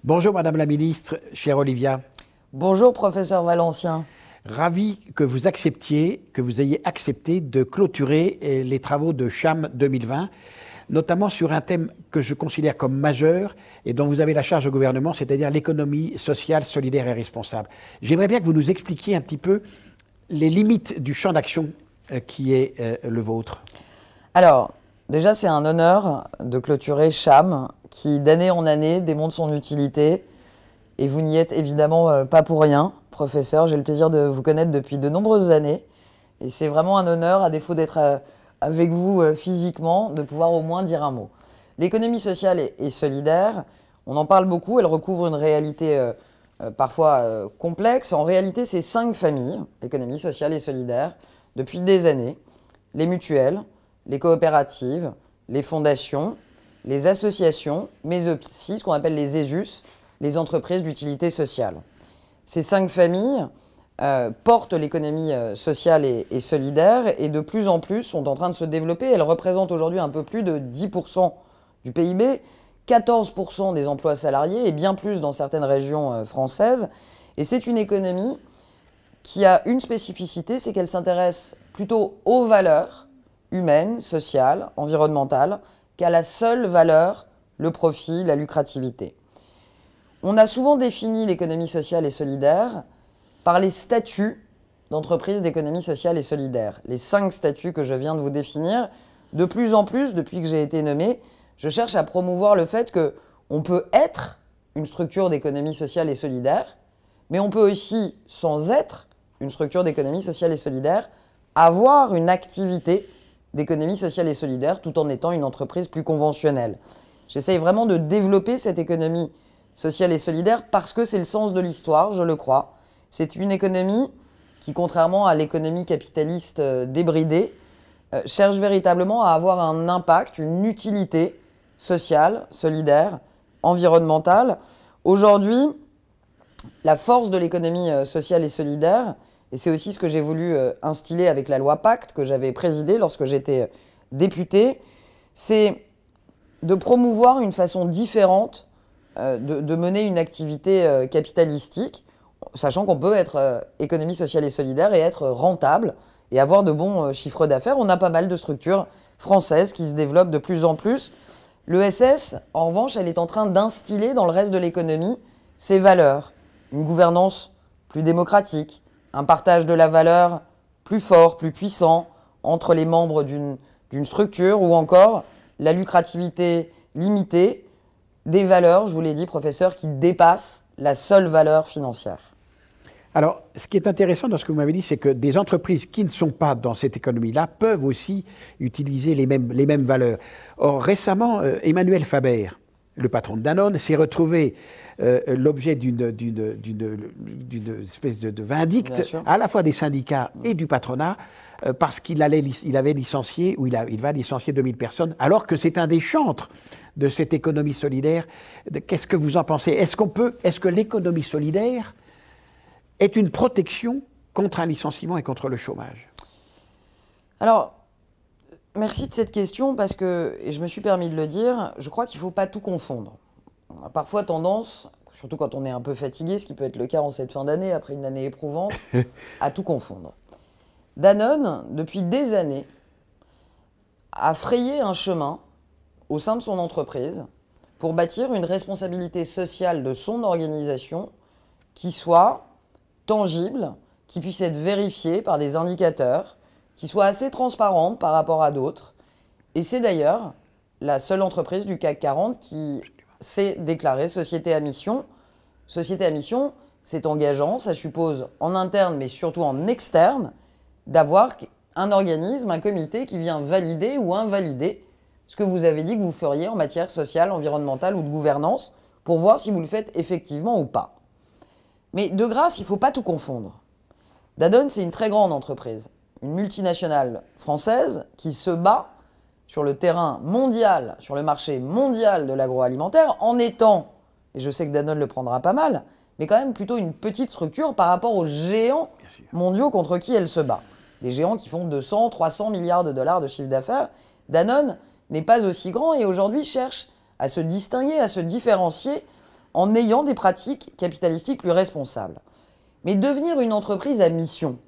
Bonjour Madame la Ministre, chère Olivia. Bonjour Professeur Valencien. Ravi que vous ayez accepté de clôturer les travaux de CHAM 2020, notamment sur un thème que je considère comme majeur et dont vous avez la charge au gouvernement, c'est-à-dire l'économie sociale, solidaire et responsable. J'aimerais bien que vous nous expliquiez un petit peu les limites du champ d'action qui est le vôtre. Alors, déjà c'est un honneur de clôturer CHAM qui d'année en année démontre son utilité et vous n'y êtes évidemment pas pour rien, professeur. J'ai le plaisir de vous connaître depuis de nombreuses années et c'est vraiment un honneur, à défaut d'être avec vous physiquement, de pouvoir au moins dire un mot. L'économie sociale et solidaire, on en parle beaucoup, elle recouvre une réalité parfois complexe. En réalité, c'est 5 familles, l'économie sociale et solidaire, depuis des années. Les mutuelles, les coopératives, les fondations, les associations, mais aussi ce qu'on appelle les ESUS, les entreprises d'utilité sociale. Ces 5 familles portent l'économie sociale et solidaire et de plus en plus sont en train de se développer. Elles représentent aujourd'hui un peu plus de 10% du PIB, 14% des emplois salariés et bien plus dans certaines régions françaises. Et c'est une économie qui a une spécificité, c'est qu'elle s'intéresse plutôt aux valeurs humaines, sociales, environnementales, qu'à la seule valeur, le profit, la lucrativité. On a souvent défini l'économie sociale et solidaire par les statuts d'entreprise d'économie sociale et solidaire. Les 5 statuts que je viens de vous définir, de plus en plus, depuis que j'ai été nommé, je cherche à promouvoir le fait qu'on peut être une structure d'économie sociale et solidaire, mais on peut aussi, sans être une structure d'économie sociale et solidaire, avoir une activité d'économie sociale et solidaire tout en étant une entreprise plus conventionnelle. J'essaye vraiment de développer cette économie sociale et solidaire parce que c'est le sens de l'histoire, je le crois. C'est une économie qui, contrairement à l'économie capitaliste débridée, cherche véritablement à avoir un impact, une utilité sociale, solidaire, environnementale. Aujourd'hui, la force de l'économie sociale et solidaire, et c'est aussi ce que j'ai voulu instiller avec la loi Pacte que j'avais présidée lorsque j'étais député, c'est de promouvoir une façon différente de mener une activité capitalistique, sachant qu'on peut être économie sociale et solidaire et être rentable et avoir de bons chiffres d'affaires. On a pas mal de structures françaises qui se développent de plus en plus. L'ESS, en revanche, elle est en train d'instiller dans le reste de l'économie ses valeurs. Une gouvernance plus démocratique, un partage de la valeur plus fort, plus puissant entre les membres d'une structure ou encore la lucrativité limitée, des valeurs, je vous l'ai dit, professeur, qui dépassent la seule valeur financière. Alors, ce qui est intéressant dans ce que vous m'avez dit, c'est que des entreprises qui ne sont pas dans cette économie-là peuvent aussi utiliser les mêmes valeurs. Or, récemment, Emmanuel Faber, le patron de Danone, s'est retrouvé l'objet d'une espèce de vindicte à la fois des syndicats et du patronat parce qu'il avait licencié, ou il va licencier 2000 personnes, alors que c'est un des chantres de cette économie solidaire. Qu'est-ce que vous en pensez? Est-ce que l'économie solidaire est une protection contre un licenciement et contre le chômage? Alors, merci de cette question parce que, et je me suis permis de le dire, je crois qu'il ne faut pas tout confondre. On a parfois tendance, surtout quand on est un peu fatigué, ce qui peut être le cas en cette fin d'année, après une année éprouvante, à tout confondre. Danone, depuis des années, a frayé un chemin au sein de son entreprise pour bâtir une responsabilité sociale de son organisation qui soit tangible, qui puisse être vérifiée par des indicateurs, qui soit assez transparente par rapport à d'autres. Et c'est d'ailleurs la seule entreprise du CAC 40 qui s'est déclarée société à mission. Société à mission, c'est engageant, ça suppose en interne mais surtout en externe d'avoir un organisme, un comité qui vient valider ou invalider ce que vous avez dit que vous feriez en matière sociale, environnementale ou de gouvernance pour voir si vous le faites effectivement ou pas. Mais de grâce, il ne faut pas tout confondre. Danone, c'est une très grande entreprise, une multinationale française qui se bat sur le terrain mondial, sur le marché mondial de l'agroalimentaire, en étant, et je sais que Danone le prendra pas mal, mais quand même plutôt une petite structure par rapport aux géants mondiaux contre qui elle se bat. Des géants qui font 200, 300 milliards de dollars de chiffre d'affaires. Danone n'est pas aussi grand et aujourd'hui cherche à se distinguer, à se différencier en ayant des pratiques capitalistiques plus responsables. Mais devenir une entreprise à mission,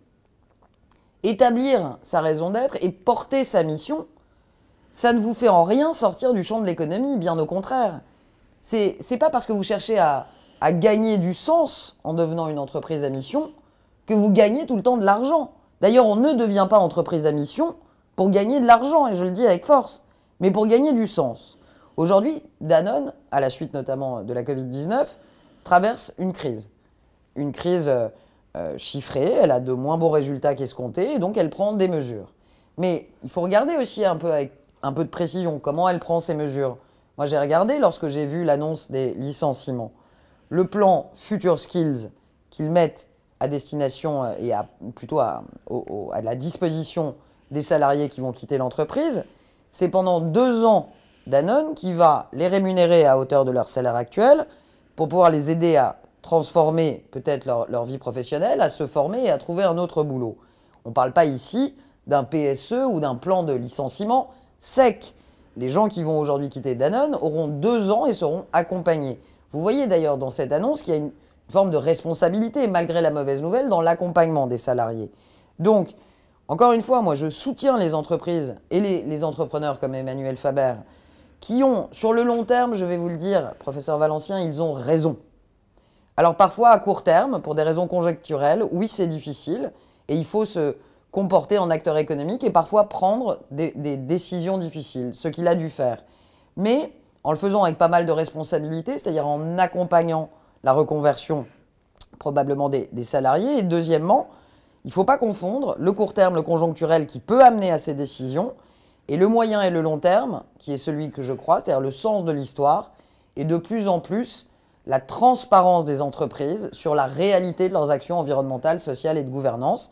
établir sa raison d'être et porter sa mission, ça ne vous fait en rien sortir du champ de l'économie, bien au contraire. C'est pas parce que vous cherchez à gagner du sens en devenant une entreprise à mission que vous gagnez tout le temps de l'argent. D'ailleurs, on ne devient pas entreprise à mission pour gagner de l'argent, et je le dis avec force, mais pour gagner du sens. Aujourd'hui, Danone, à la suite notamment de la Covid-19, traverse une crise. Une crise chiffrée, elle a de moins beaux résultats qu'escomptés, et donc elle prend des mesures. Mais il faut regarder aussi un peu avec un peu de précision comment elle prend ces mesures. Moi, j'ai regardé lorsque j'ai vu l'annonce des licenciements. Le plan Future Skills qu'ils mettent à destination et plutôt à la disposition des salariés qui vont quitter l'entreprise, c'est pendant 2 ans Danone qui va les rémunérer à hauteur de leur salaire actuel pour pouvoir les aider à transformer peut-être leur vie professionnelle, à se former et à trouver un autre boulot. On ne parle pas ici d'un PSE ou d'un plan de licenciement sec. Les gens qui vont aujourd'hui quitter Danone auront 2 ans et seront accompagnés. Vous voyez d'ailleurs dans cette annonce qu'il y a une forme de responsabilité, malgré la mauvaise nouvelle, dans l'accompagnement des salariés. Donc, encore une fois, moi je soutiens les entreprises et les entrepreneurs comme Emmanuel Faber, qui ont, sur le long terme, je vais vous le dire, professeur Valencien, ils ont raison. Alors parfois, à court terme, pour des raisons conjoncturelles, oui, c'est difficile, et il faut se comporter en acteur économique et parfois prendre des décisions difficiles, ce qu'il a dû faire. Mais en le faisant avec pas mal de responsabilités, c'est-à-dire en accompagnant la reconversion probablement des salariés. Et deuxièmement, il ne faut pas confondre le court terme, le conjoncturel qui peut amener à ces décisions, et le moyen et le long terme, qui est celui que je crois, c'est-à-dire le sens de l'histoire, et de plus en plus la transparence des entreprises sur la réalité de leurs actions environnementales, sociales et de gouvernance.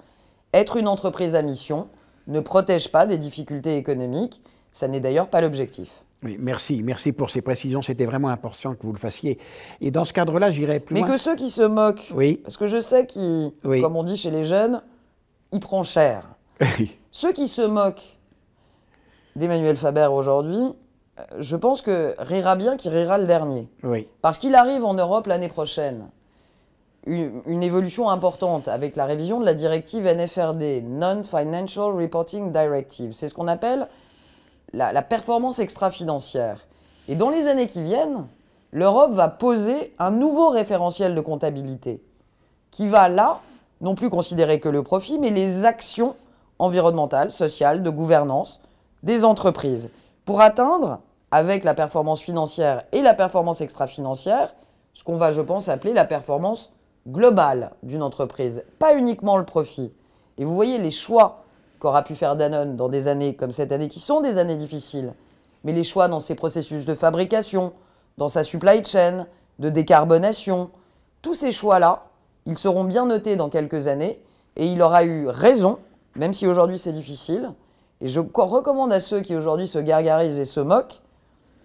Être une entreprise à mission ne protège pas des difficultés économiques, ça n'est d'ailleurs pas l'objectif. Oui, merci pour ces précisions, c'était vraiment important que vous le fassiez. Et dans ce cadre-là, j'irai plus loin. Mais que ceux qui se moquent, oui. Parce que je sais qu'ils, oui. Comme on dit chez les jeunes, il prend cher. Ceux qui se moquent d'Emmanuel Faber aujourd'hui, je pense que rira bien qui rira le dernier. Oui. Parce qu'il arrive en Europe l'année prochaine une évolution importante avec la révision de la directive NFRD, Non-Financial Reporting Directive. C'est ce qu'on appelle la performance extra-financière. Et dans les années qui viennent, l'Europe va poser un nouveau référentiel de comptabilité qui va là, non plus considérer que le profit, mais les actions environnementales, sociales, de gouvernance des entreprises pour atteindre, avec la performance financière et la performance extra-financière, ce qu'on va, je pense, appeler la performance globale d'une entreprise, pas uniquement le profit. Et vous voyez les choix qu'aura pu faire Danone dans des années comme cette année, qui sont des années difficiles, mais les choix dans ses processus de fabrication, dans sa supply chain, de décarbonation, tous ces choix-là, ils seront bien notés dans quelques années, et il aura eu raison, même si aujourd'hui c'est difficile, et je recommande à ceux qui aujourd'hui se gargarisent et se moquent,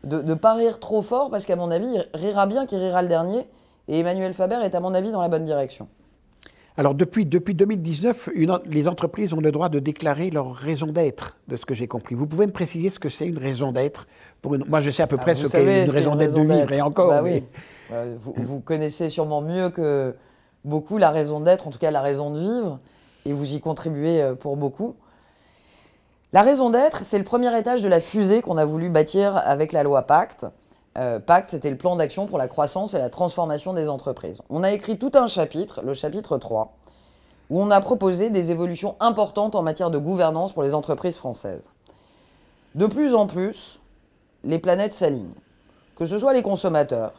de ne pas rire trop fort, parce qu'à mon avis, il rira bien qui rira le dernier, et Emmanuel Faber est à mon avis dans la bonne direction. Alors depuis 2019, les entreprises ont le droit de déclarer leur raison d'être, de ce que j'ai compris. Vous pouvez me préciser ce que c'est une raison d'être pour une... Moi je sais à peu près ce qu'est une raison d'être de vivre, et encore. Bah mais... oui. Vous connaissez sûrement mieux que beaucoup la raison d'être, en tout cas la raison de vivre, et vous y contribuez pour beaucoup. La raison d'être, c'est le premier étage de la fusée qu'on a voulu bâtir avec la loi Pacte. Pacte, c'était le plan d'action pour la croissance et la transformation des entreprises. On a écrit tout un chapitre, le chapitre 3, où on a proposé des évolutions importantes en matière de gouvernance pour les entreprises françaises. De plus en plus, les planètes s'alignent. Que ce soit les consommateurs,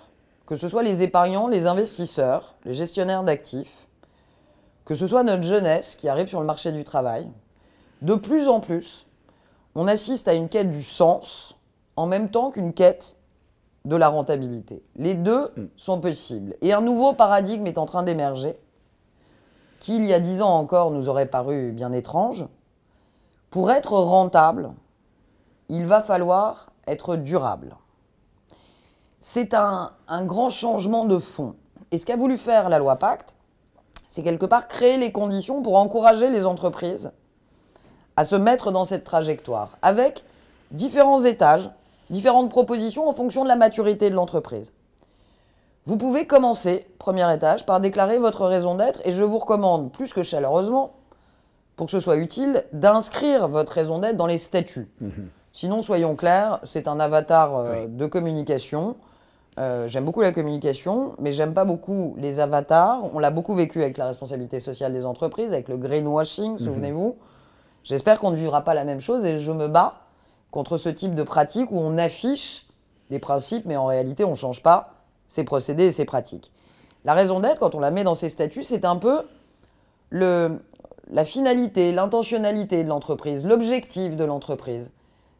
que ce soit les épargnants, les investisseurs, les gestionnaires d'actifs, que ce soit notre jeunesse qui arrive sur le marché du travail, de plus en plus, on assiste à une quête du sens en même temps qu'une quête de la rentabilité. Les deux sont possibles. Et un nouveau paradigme est en train d'émerger, qui, il y a 10 ans encore, nous aurait paru bien étrange. Pour être rentable, il va falloir être durable. C'est un grand changement de fond. Et ce qu'a voulu faire la loi Pacte, c'est quelque part créer les conditions pour encourager les entreprises à se mettre dans cette trajectoire, avec différents étages, différentes propositions en fonction de la maturité de l'entreprise. Vous pouvez commencer, premier étage, par déclarer votre raison d'être et je vous recommande, plus que chaleureusement, pour que ce soit utile, d'inscrire votre raison d'être dans les statuts. Sinon, soyons clairs, c'est un avatar de communication. J'aime beaucoup la communication, mais j'aime pas beaucoup les avatars. On l'a beaucoup vécu avec la responsabilité sociale des entreprises, avec le greenwashing, souvenez-vous. J'espère qu'on ne vivra pas la même chose et je me bats contre ce type de pratique où on affiche des principes, mais en réalité, on ne change pas ses procédés et ses pratiques. La raison d'être, quand on la met dans ses statuts, c'est un peu la finalité, l'intentionnalité de l'entreprise, l'objectif de l'entreprise.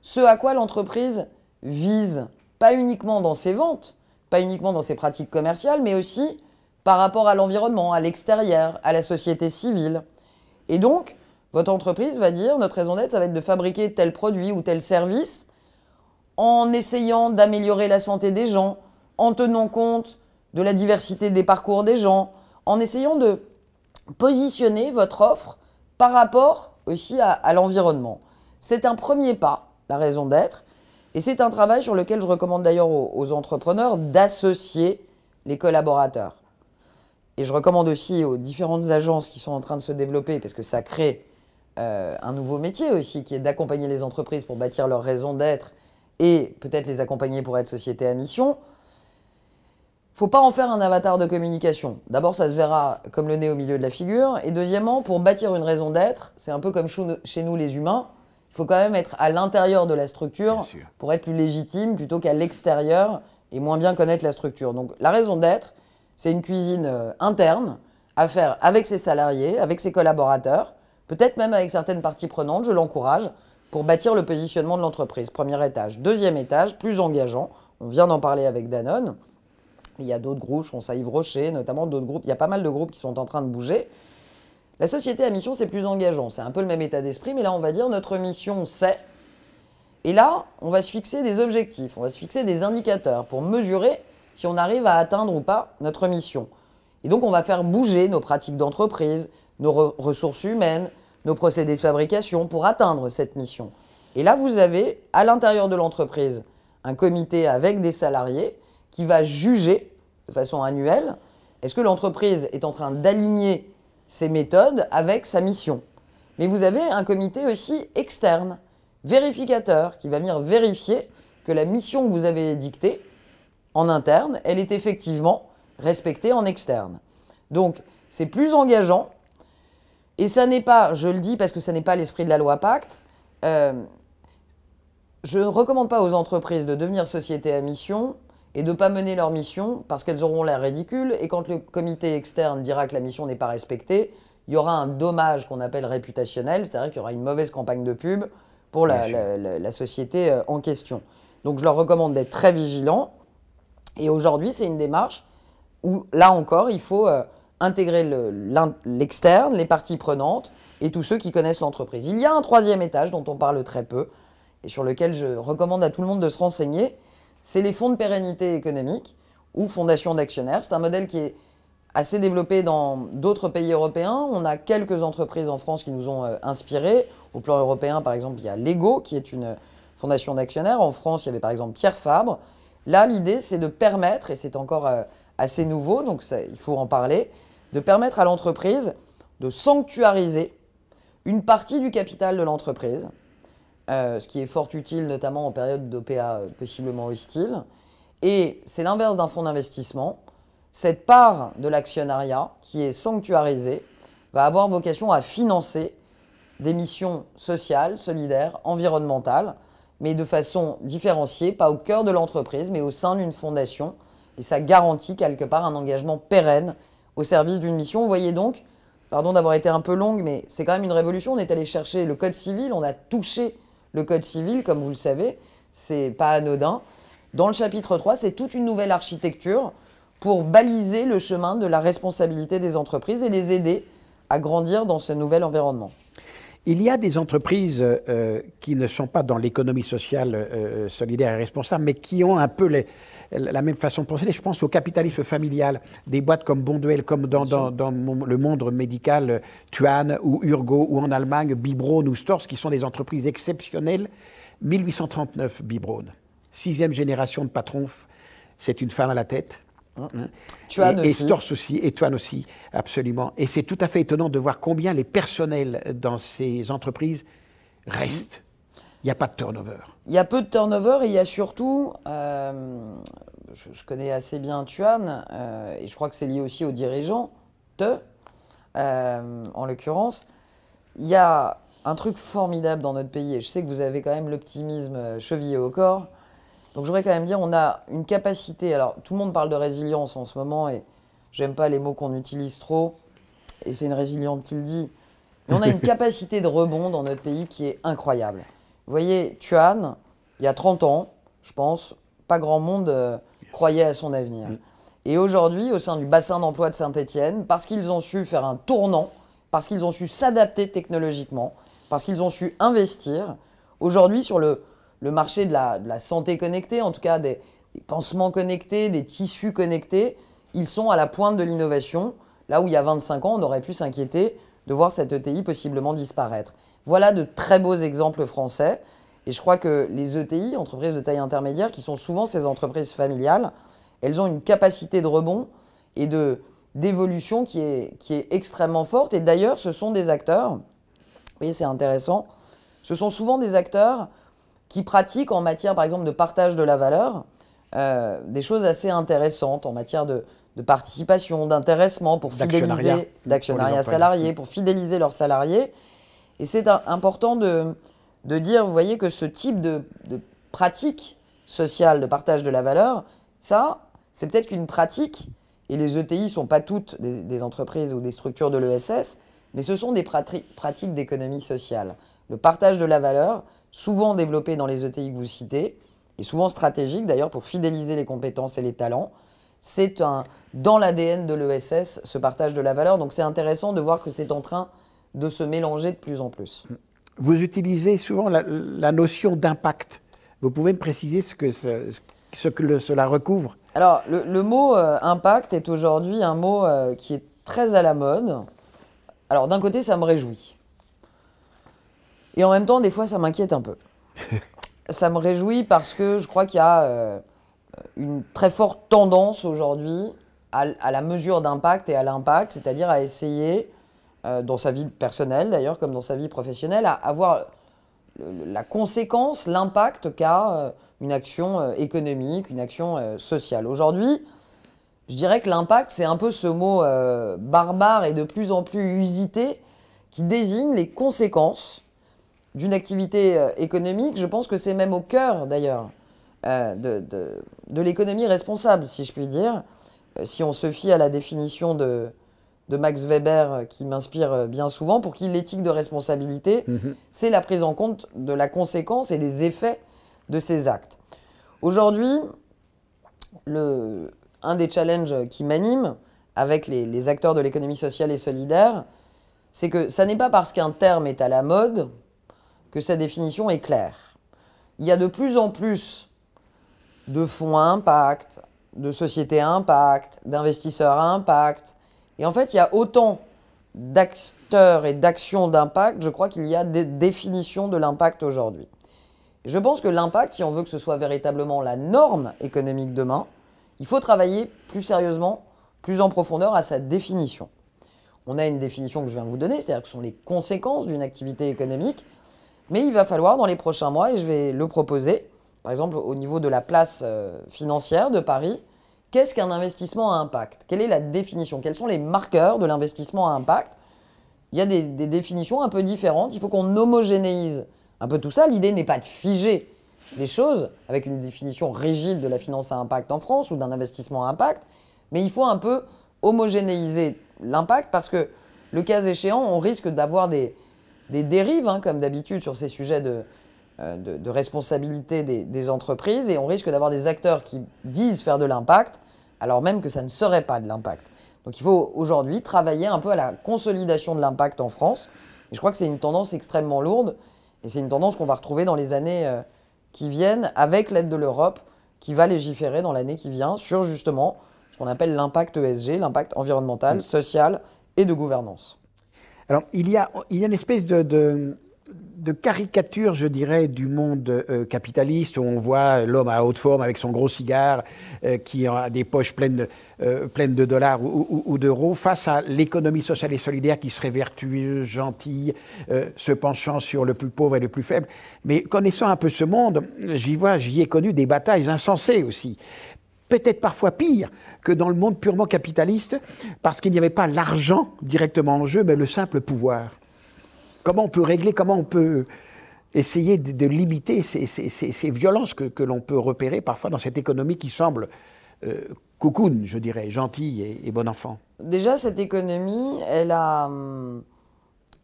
Ce à quoi l'entreprise vise, pas uniquement dans ses ventes, pas uniquement dans ses pratiques commerciales, mais aussi par rapport à l'environnement, à l'extérieur, à la société civile. Et donc, votre entreprise va dire, notre raison d'être, ça va être de fabriquer tel produit ou tel service en essayant d'améliorer la santé des gens, en tenant compte de la diversité des parcours des gens, en essayant de positionner votre offre par rapport aussi à l'environnement. C'est un premier pas, la raison d'être, et c'est un travail sur lequel je recommande d'ailleurs aux entrepreneurs d'associer les collaborateurs. Et je recommande aussi aux différentes agences qui sont en train de se développer, parce que ça crée un nouveau métier aussi, qui est d'accompagner les entreprises pour bâtir leur raison d'être et peut-être les accompagner pour être société à mission. Il ne faut pas en faire un avatar de communication. D'abord, ça se verra comme le nez au milieu de la figure. Et deuxièmement, pour bâtir une raison d'être, c'est un peu comme chez nous les humains, il faut quand même être à l'intérieur de la structure pour être plus légitime plutôt qu'à l'extérieur et moins bien connaître la structure. Donc la raison d'être, c'est une cuisine interne à faire avec ses salariés, avec ses collaborateurs, peut-être même avec certaines parties prenantes, je l'encourage, pour bâtir le positionnement de l'entreprise. Premier étage. Deuxième étage, plus engageant. On vient d'en parler avec Danone. Il y a d'autres groupes, je pense à Yves Rocher, notamment d'autres groupes. Il y a pas mal de groupes qui sont en train de bouger. La société à mission, c'est plus engageant. C'est un peu le même état d'esprit, mais là, on va dire notre mission, c'est... Et là, on va se fixer des objectifs, on va se fixer des indicateurs pour mesurer si on arrive à atteindre ou pas notre mission. Et donc, on va faire bouger nos pratiques d'entreprise, nos ressources humaines, nos procédés de fabrication pour atteindre cette mission. Et là, vous avez, à l'intérieur de l'entreprise, un comité avec des salariés qui va juger de façon annuelle, est-ce que l'entreprise est en train d'aligner ses méthodes avec sa mission. Mais vous avez un comité aussi externe, vérificateur, qui va venir vérifier que la mission que vous avez dictée en interne, elle est effectivement respectée en externe. Donc, c'est plus engageant. Et ça n'est pas, je le dis parce que ça n'est pas l'esprit de la loi Pacte, je ne recommande pas aux entreprises de devenir société à mission et de ne pas mener leur mission parce qu'elles auront l'air ridicules. Et quand le comité externe dira que la mission n'est pas respectée, il y aura un dommage qu'on appelle réputationnel, c'est-à-dire qu'il y aura une mauvaise campagne de pub pour la société en question. Donc je leur recommande d'être très vigilants. Et aujourd'hui, c'est une démarche où, là encore, il faut intégrer l'externe, les parties prenantes et tous ceux qui connaissent l'entreprise. Il y a un troisième étage dont on parle très peu et sur lequel je recommande à tout le monde de se renseigner. C'est les fonds de pérennité économique ou fondations d'actionnaires. C'est un modèle qui est assez développé dans d'autres pays européens. On a quelques entreprises en France qui nous ont inspirés. Au plan européen, par exemple, il y a Lego, qui est une fondation d'actionnaires. En France, il y avait par exemple Pierre Fabre. Là, l'idée, c'est de permettre, et c'est encore assez nouveau, donc il faut en parler, de permettre à l'entreprise de sanctuariser une partie du capital de l'entreprise, ce qui est fort utile, notamment en période d'OPA possiblement hostile. Et c'est l'inverse d'un fonds d'investissement. Cette part de l'actionnariat qui est sanctuarisée va avoir vocation à financer des missions sociales, solidaires, environnementales, mais de façon différenciée, pas au cœur de l'entreprise, mais au sein d'une fondation. Et ça garantit quelque part un engagement pérenne au service d'une mission. Vous voyez donc, pardon d'avoir été un peu longue, mais c'est quand même une révolution. On est allé chercher le code civil, on a touché le code civil, comme vous le savez, c'est pas anodin. Dans le chapitre 3, c'est toute une nouvelle architecture pour baliser le chemin de la responsabilité des entreprises et les aider à grandir dans ce nouvel environnement. Il y a des entreprises qui ne sont pas dans l'économie sociale solidaire et responsable, mais qui ont un peu la même façon de procéder. Je pense au capitalisme familial, des boîtes comme Bonduelle, comme dans le monde médical, Tuan ou Urgo, ou en Allemagne, Bibraun ou Storz, qui sont des entreprises exceptionnelles. 1839, Bibraun. 6e génération de patrons, c'est une femme à la tête. Tuan aussi. Et Stors aussi, et Tuan aussi, absolument. Et c'est tout à fait étonnant de voir combien les personnels dans ces entreprises restent. Il n'y a pas de turnover. Il y a peu de turnover et il y a surtout, je connais assez bien Tuan, et je crois que c'est lié aussi aux dirigeants, en l'occurrence, il y a un truc formidable dans notre pays, et je sais que vous avez quand même l'optimisme chevillé au corps. Donc je voudrais quand même dire, on a une capacité, alors tout le monde parle de résilience en ce moment, et j'aime pas les mots qu'on utilise trop, et c'est une résiliente qui le dit, mais on a une capacité de rebond dans notre pays qui est incroyable. Vous voyez, Tuan, il y a 30 ans, je pense, pas grand monde croyait à son avenir. Et aujourd'hui, au sein du bassin d'emploi de Saint-Étienne, parce qu'ils ont su faire un tournant, parce qu'ils ont su s'adapter technologiquement, parce qu'ils ont su investir, aujourd'hui sur le marché de la santé connectée, en tout cas des pansements connectés, des tissus connectés, ils sont à la pointe de l'innovation, là où il y a 25 ans, on aurait pu s'inquiéter de voir cette ETI possiblement disparaître. Voilà de très beaux exemples français. Et je crois que les ETI, entreprises de taille intermédiaire, qui sont souvent ces entreprises familiales, elles ont une capacité de rebond et d'évolution qui est extrêmement forte. Et d'ailleurs, ce sont des acteurs, vous voyez, c'est intéressant, ce sont souvent des acteurs qui pratiquent en matière, par exemple, de partage de la valeur, des choses assez intéressantes en matière de participation, d'intéressement, pour fidéliser, d'actionnariat salarié, pour fidéliser leurs salariés. Et c'est important de dire, vous voyez, que ce type de pratique sociale de partage de la valeur, ça, c'est peut-être qu'une pratique, et les ETI ne sont pas toutes des entreprises ou des structures de l'ESS, mais ce sont des pratiques d'économie sociale. Le partage de la valeur, souvent développé dans les ETI que vous citez, et souvent stratégique d'ailleurs pour fidéliser les compétences et les talents, c'est dans l'ADN de l'ESS, ce partage de la valeur. Donc c'est intéressant de voir que c'est en train de se mélanger de plus en plus. Vous utilisez souvent la notion d'impact. Vous pouvez me préciser ce que cela recouvre? Alors, le mot impact est aujourd'hui un mot qui est très à la mode. Alors, d'un côté, ça me réjouit. Et en même temps, des fois, ça m'inquiète un peu. Ça me réjouit parce que je crois qu'il y a une très forte tendance aujourd'hui à la mesure d'impact et à l'impact, c'est-à-dire à essayer, dans sa vie personnelle d'ailleurs, comme dans sa vie professionnelle, à avoir la conséquence, l'impact qu'a une action économique, une action sociale. Aujourd'hui, je dirais que l'impact, c'est un peu ce mot barbare et de plus en plus usité qui désigne les conséquences d'une activité économique. Je pense que c'est même au cœur d'ailleurs de l'économie responsable, si je puis dire. Si on se fie à la définition de Max Weber, qui m'inspire bien souvent, pour qui l'éthique de responsabilité, c'est la prise en compte de la conséquence et des effets de ces actes. Aujourd'hui, un des challenges qui m'anime avec les acteurs de l'économie sociale et solidaire, c'est que ça n'est pas parce qu'un terme est à la mode que sa définition est claire. Il y a de plus en plus de fonds à impact, de sociétés à impact, d'investisseurs à impact. Et en fait, il y a autant d'acteurs et d'actions d'impact, je crois qu'il y a des définitions de l'impact aujourd'hui. Je pense que l'impact, si on veut que ce soit véritablement la norme économique demain, il faut travailler plus sérieusement, plus en profondeur à sa définition. On a une définition que je viens de vous donner, c'est-à-dire que ce sont les conséquences d'une activité économique, mais il va falloir dans les prochains mois, et je vais le proposer, par exemple au niveau de la place financière de Paris, qu'est-ce qu'un investissement à impact? Quelle est la définition? Quels sont les marqueurs de l'investissement à impact? Il y a des définitions un peu différentes, il faut qu'on homogénéise un peu tout ça. L'idée n'est pas de figer les choses avec une définition rigide de la finance à impact en France ou d'un investissement à impact, mais il faut un peu homogénéiser l'impact parce que, le cas échéant, on risque d'avoir des dérives, comme d'habitude, sur ces sujets de responsabilité des entreprises, et on risque d'avoir des acteurs qui disent faire de l'impact, alors même que ça ne serait pas de l'impact. Donc il faut aujourd'hui travailler un peu à la consolidation de l'impact en France, et je crois que c'est une tendance extrêmement lourde, et c'est une tendance qu'on va retrouver dans les années qui viennent, avec l'aide de l'Europe, qui va légiférer dans l'année qui vient sur justement ce qu'on appelle l'impact ESG, l'impact environnemental, social et de gouvernance. Alors, il y a une espèce de caricature, je dirais, du monde capitaliste, où on voit l'homme à haute forme avec son gros cigare, qui a des poches pleines de dollars ou d'euros, face à l'économie sociale et solidaire qui serait vertueuse, gentille, se penchant sur le plus pauvre et le plus faible. Mais connaissant un peu ce monde, j'y ai connu des batailles insensées aussi. Peut-être parfois pire que dans le monde purement capitaliste, parce qu'il n'y avait pas l'argent directement en jeu, mais le simple pouvoir. Comment on peut régler, comment on peut essayer de limiter ces violences que l'on peut repérer parfois dans cette économie qui semble cocoon, je dirais, gentille et bon enfant. Déjà, cette économie,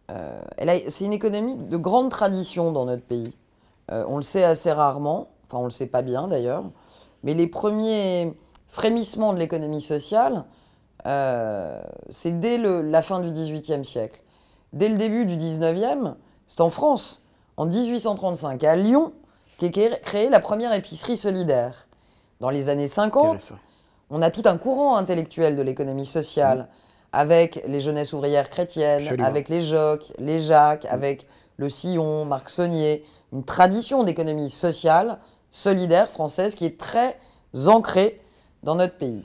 c'est une économie de grande tradition dans notre pays. On le sait assez rarement, enfin on le sait pas bien d'ailleurs, mais les premiers frémissements de l'économie sociale, c'est dès la fin du XVIIIe siècle. Dès le début du XIXe, c'est en France, en 1835, à Lyon, qu'est créée la première épicerie solidaire. Dans les années 50, on a tout un courant intellectuel de l'économie sociale, avec les jeunesses ouvrières chrétiennes, absolument, avec les Jocs, les Jacques, avec le Sillon, Marc Saulnier, une tradition d'économie sociale, solidaire française qui est très ancrée dans notre pays.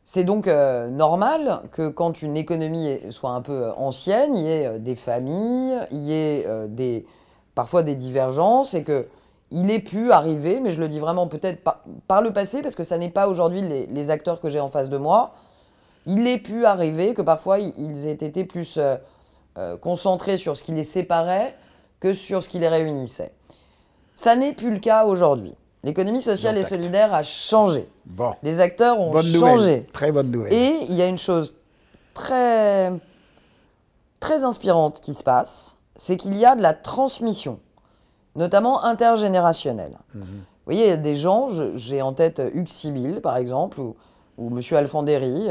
C'est donc normal que quand une économie soit un peu ancienne, il y ait des familles, il y ait parfois des divergences et qu'il ait pu arriver, mais je le dis vraiment peut-être par le passé, parce que ça n'est pas aujourd'hui les acteurs que j'ai en face de moi, il ait pu arriver que parfois ils aient été plus concentrés sur ce qui les séparait que sur ce qui les réunissait. Ça n'est plus le cas aujourd'hui. L'économie sociale et solidaire a changé. Bon. Les acteurs ont changé. Très bonne nouvelle. Et il y a une chose très, très inspirante qui se passe, c'est qu'il y a de la transmission, notamment intergénérationnelle. Vous voyez, il y a des gens, j'ai en tête Hugues Sibyl, par exemple, ou M. Alfandéry,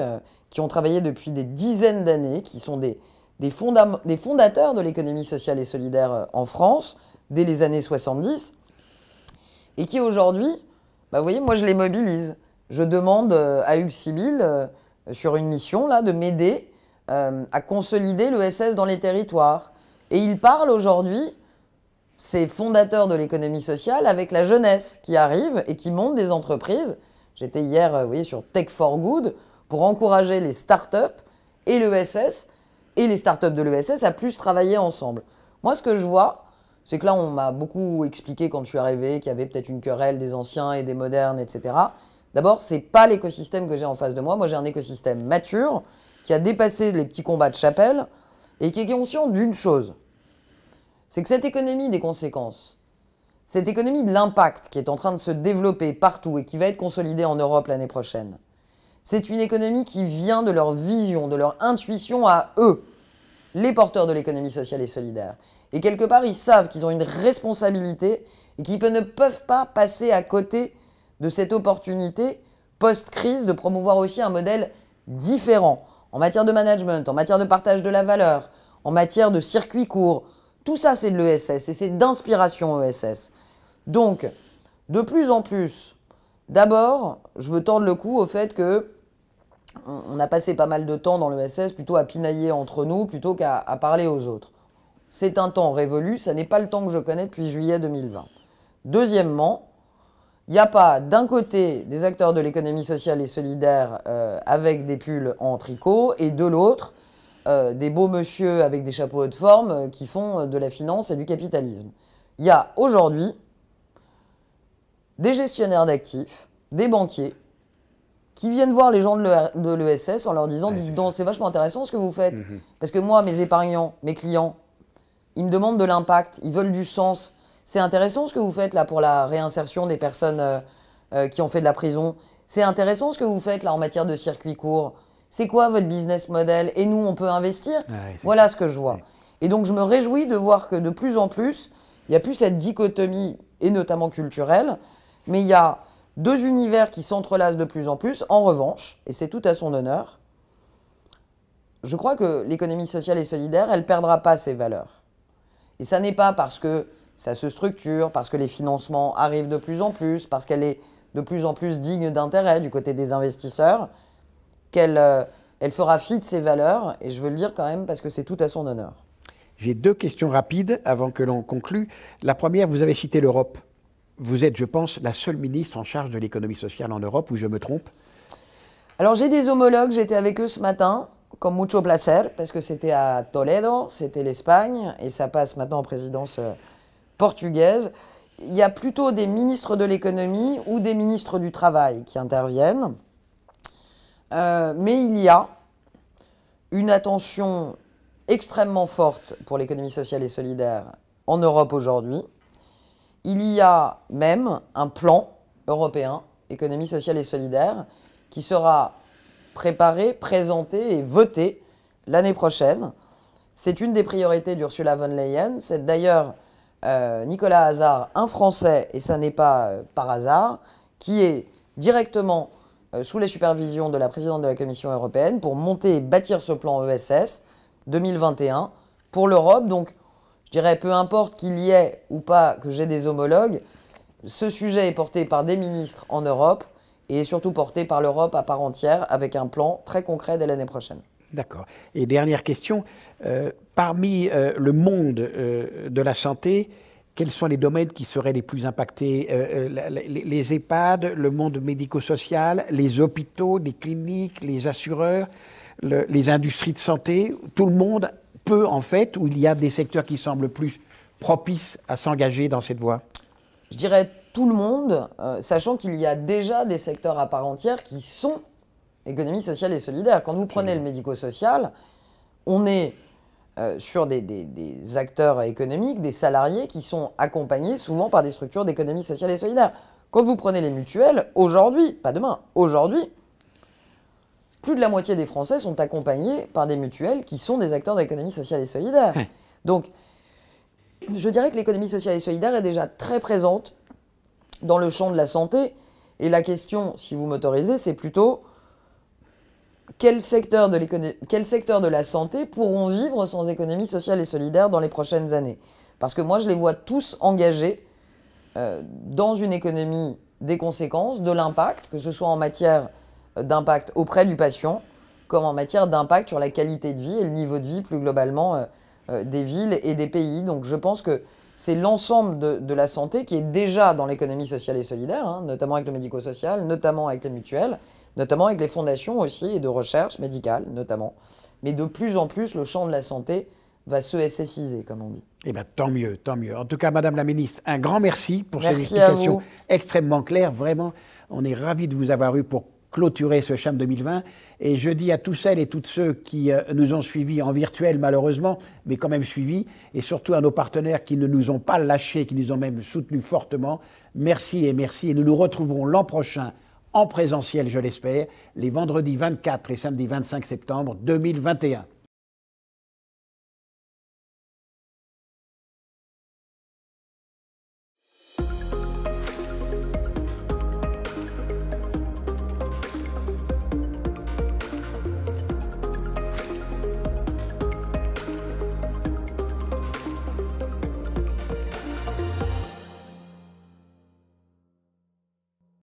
qui ont travaillé depuis des dizaines d'années, qui sont des fondateurs de l'économie sociale et solidaire en France, dès les années 70, et qui aujourd'hui, vous voyez, moi je les mobilise. Je demande à Hugues Sibyl, sur une mission, là, de m'aider à consolider l'ESS dans les territoires. Et il parle aujourd'hui, ces fondateurs de l'économie sociale, avec la jeunesse qui arrive et qui monte des entreprises. J'étais hier, vous voyez, sur Tech for Good, pour encourager les startups et l'ESS, et les startups de l'ESS à plus travailler ensemble. Moi, ce que je vois, c'est que là, on m'a beaucoup expliqué quand je suis arrivé qu'il y avait peut-être une querelle des anciens et des modernes, etc. D'abord, ce n'est pas l'écosystème que j'ai en face de moi. Moi, j'ai un écosystème mature qui a dépassé les petits combats de chapelle et qui est conscient d'une chose. C'est que cette économie des conséquences, cette économie de l'impact qui est en train de se développer partout et qui va être consolidée en Europe l'année prochaine, c'est une économie qui vient de leur vision, de leur intuition à eux, les porteurs de l'économie sociale et solidaire. Et quelque part, ils savent qu'ils ont une responsabilité et qu'ils ne peuvent pas passer à côté de cette opportunité post-crise de promouvoir aussi un modèle différent en matière de management, en matière de partage de la valeur, en matière de circuits courts. Tout ça, c'est de l'ESS et c'est d'inspiration ESS. Donc, de plus en plus, d'abord, je veux tendre le cou au fait que on a passé pas mal de temps dans l'ESS plutôt à pinailler entre nous plutôt qu'à parler aux autres. C'est un temps révolu, ça n'est pas le temps que je connais depuis juillet 2020. Deuxièmement, il n'y a pas d'un côté des acteurs de l'économie sociale et solidaire avec des pulls en tricot et de l'autre des beaux monsieur avec des chapeaux haute forme qui font de la finance et du capitalisme. Il y a aujourd'hui des gestionnaires d'actifs, des banquiers qui viennent voir les gens de l'ESS en leur disant « Dites donc, c'est vachement intéressant ce que vous faites. Parce que moi, mes épargnants, mes clients, ils me demandent de l'impact, ils veulent du sens. C'est intéressant ce que vous faites là pour la réinsertion des personnes qui ont fait de la prison. C'est intéressant ce que vous faites là en matière de circuits courts. C'est quoi votre business model? Et nous, on peut investir ?» Voilà ce que je vois. Et donc, je me réjouis de voir que de plus en plus, il n'y a plus cette dichotomie, et notamment culturelle, mais il y a deux univers qui s'entrelacent de plus en plus. En revanche, et c'est tout à son honneur, je crois que l'économie sociale et solidaire, elle ne perdra pas ses valeurs. Et ça n'est pas parce que ça se structure, parce que les financements arrivent de plus en plus, parce qu'elle est de plus en plus digne d'intérêt du côté des investisseurs, qu'elle fera fi de ses valeurs, et je veux le dire quand même parce que c'est tout à son honneur. J'ai 2 questions rapides avant que l'on conclue. La première, vous avez cité l'Europe. Vous êtes, je pense, la seule ministre en charge de l'économie sociale en Europe, ou je me trompe? Alors j'ai des homologues, j'étais avec eux ce matin, con mucho placer, parce que c'était à Toledo, c'était l'Espagne, et ça passe maintenant en présidence portugaise. Il y a plutôt des ministres de l'économie ou des ministres du travail qui interviennent. Mais il y a une attention extrêmement forte pour l'économie sociale et solidaire en Europe aujourd'hui. Il y a même un plan européen, économie sociale et solidaire, qui sera préparé, présenté et voté l'année prochaine. C'est une des priorités d'Ursula von Leyen. C'est d'ailleurs Nicolas Hazard, un Français, et ça n'est pas par hasard, qui est directement sous les supervisions de la présidente de la Commission européenne pour monter et bâtir ce plan ESS 2021 pour l'Europe. Donc, je dirais, peu importe qu'il y ait ou pas que j'ai des homologues, ce sujet est porté par des ministres en Europe et est surtout porté par l'Europe à part entière avec un plan très concret dès l'année prochaine. D'accord. Et dernière question, parmi le monde de la santé, quels sont les domaines qui seraient les plus impactés? Les EHPAD, le monde médico-social, les hôpitaux, les cliniques, les assureurs, les industries de santé, tout le monde peut en fait, ou il y a des secteurs qui semblent plus propices à s'engager dans cette voie? Je dirais tout le monde, sachant qu'il y a déjà des secteurs à part entière qui sont économie sociale et solidaire. Quand vous prenez le médico-social, on est sur des acteurs économiques, des salariés qui sont accompagnés souvent par des structures d'économie sociale et solidaire. Quand vous prenez les mutuelles, aujourd'hui, pas demain, aujourd'hui, plus de la moitié des Français sont accompagnés par des mutuelles qui sont des acteurs d'économie sociale et solidaire. Donc, je dirais que l'économie sociale et solidaire est déjà très présente dans le champ de la santé. Et la question, si vous m'autorisez, c'est plutôt quel secteur de la santé pourront vivre sans économie sociale et solidaire dans les prochaines années? Parce que moi, je les vois tous engagés dans une économie des conséquences, de l'impact, que ce soit en matière d'impact auprès du patient, comme en matière d'impact sur la qualité de vie et le niveau de vie plus globalement des villes et des pays. Donc je pense que c'est l'ensemble de la santé qui est déjà dans l'économie sociale et solidaire, hein, notamment avec le médico-social, notamment avec les mutuelles, notamment avec les fondations aussi et de recherche médicale notamment. Mais de plus en plus, le champ de la santé va se SSiser, comme on dit. Eh bien, tant mieux, tant mieux. En tout cas, Madame la Ministre, un grand merci pour ces Merci explications extrêmement claires. Vraiment, on est ravis de vous avoir eu pour clôturer ce CHAM 2020. Et je dis à tous celles et tous ceux qui nous ont suivis en virtuel, malheureusement, mais quand même suivis, et surtout à nos partenaires qui ne nous ont pas lâchés, qui nous ont même soutenus fortement, merci et merci. Et nous nous retrouverons l'an prochain en présentiel, je l'espère, les vendredis 24 et samedi 25 septembre 2021.